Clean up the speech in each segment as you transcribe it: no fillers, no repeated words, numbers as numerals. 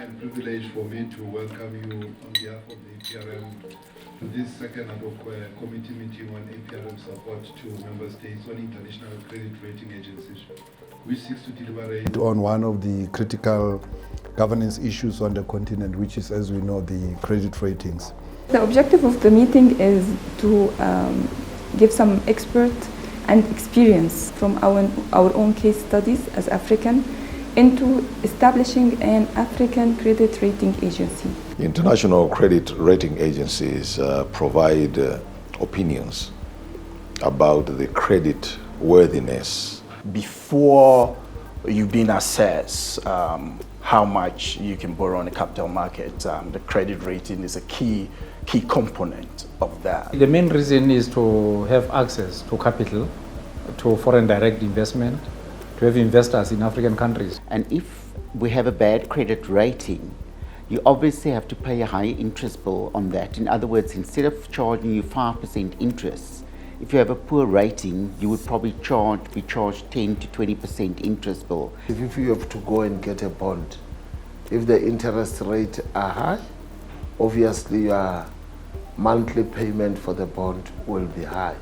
and privilege for me to welcome you on behalf of the APRM to this second Adhoc committee meeting on APRM support to member states on international credit rating agencies, which seeks to deliberate on one of the critical governance issues on the continent, which is, as we know, the credit ratings. The objective of the meeting is to give some expert and experience from our own case studies as African into establishing an African credit rating agency. International credit rating agencies provide opinions about the credit worthiness. Before you've been assessed how much you can borrow on the capital market, the credit rating is a key component of that. The main reason is to have access to capital, to foreign direct investment, to have investors in African countries. And if we have a bad credit rating, you obviously have to pay a high interest bill on that. In other words, instead of charging you 5% interest, if you have a poor rating, you would probably be charged 10 to 20% interest bill. If you have to go and get a bond, if the interest rates are high, obviously your monthly payment for the bond will be high.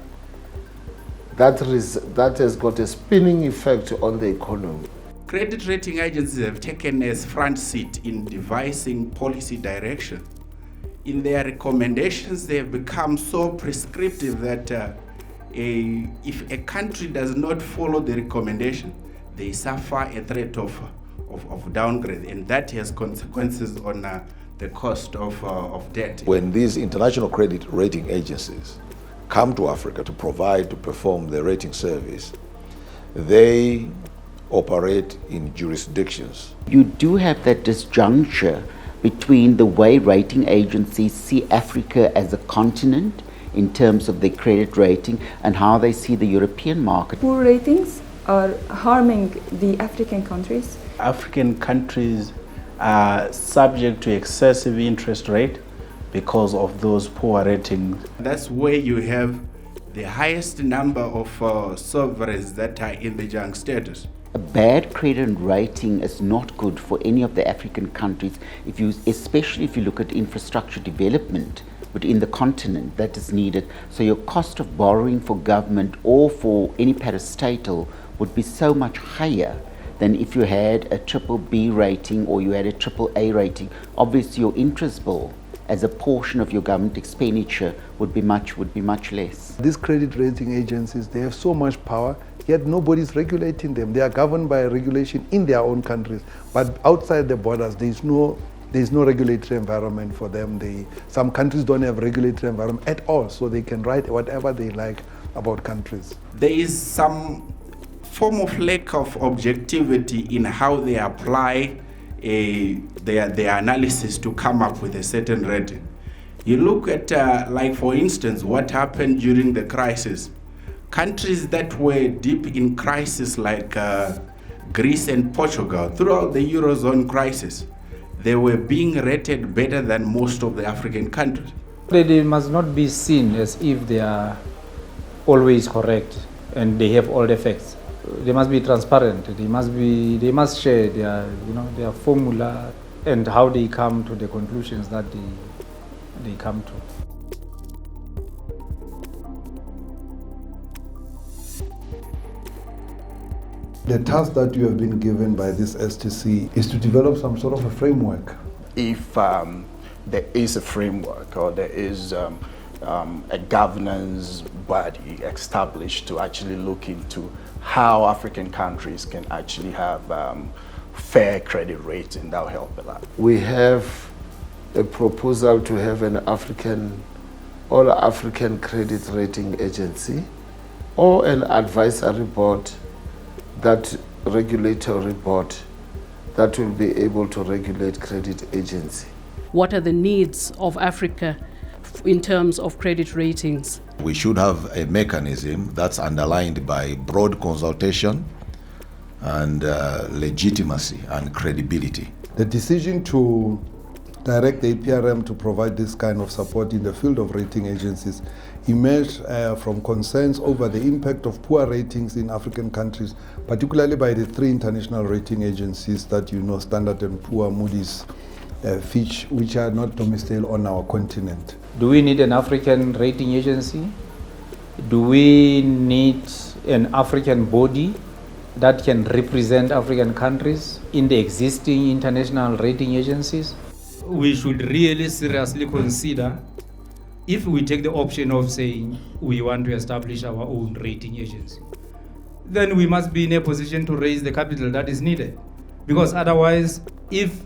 That has got a spinning effect on the economy. Credit rating agencies have taken a front seat in devising policy direction. In their recommendations, they have become so prescriptive that if a country does not follow the recommendation, they suffer a threat of downgrade, and that has consequences on the cost of debt. When these international credit rating agencies come to Africa to perform the rating service, they operate in jurisdictions. You do have that disjuncture between the way rating agencies see Africa as a continent in terms of their credit rating and how they see the European market. Poor ratings are harming the African countries. African countries are subject to excessive interest rate because of those poor ratings. That's where you have the highest number of sovereigns that are in the junk status. A bad credit rating is not good for any of the African countries, especially if you look at infrastructure development within the continent that is needed. So your cost of borrowing for government or for any parastatal would be so much higher than if you had a BBB rating or you had a AAA rating. Obviously your interest bill as a portion of your government expenditure would be much less. These credit rating agencies, they have so much power, yet nobody's regulating them. They are governed by a regulation in their own countries, but outside the borders, there's no regulatory environment for them. Some countries don't have regulatory environment at all, so they can write whatever they like about countries. There is some form of lack of objectivity in how they apply their analysis to come up with a certain rating. You look at, like for instance, what happened during the crisis. Countries that were deep in crisis like Greece and Portugal, throughout the Eurozone crisis, they were being rated better than most of the African countries. They must not be seen as if they are always correct and they have all the facts. They must be transparent. They must share their formula and how they come to the conclusions that they come to. The task that you have been given by this STC is to develop some sort of a framework. If there is a framework or there is a governance body established to actually look into how African countries can actually have fair credit rating, that will help a lot. We have a proposal to have an all-African credit rating agency or an advisory board, that regulatory board that will be able to regulate credit agency. What are the needs of Africa in terms of credit ratings? We should have a mechanism that's underlined by broad consultation and legitimacy and credibility. The decision to direct the APRM to provide this kind of support in the field of rating agencies emerged from concerns over the impact of poor ratings in African countries, particularly by the three international rating agencies that you know, Standard & Poor's, Moody's, which are not domiciled on our continent. Do we need an African rating agency? Do we need an African body that can represent African countries in the existing international rating agencies? We should really seriously consider if we take the option of saying we want to establish our own rating agency, then we must be in a position to raise the capital that is needed. Because otherwise, if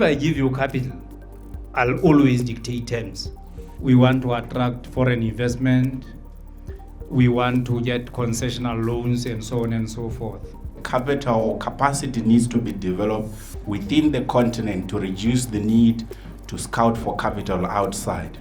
I give you capital, I'll always dictate terms. We want to attract foreign investment, we want to get concessional loans and so on and so forth. Capital or capacity needs to be developed within the continent to reduce the need to scout for capital outside.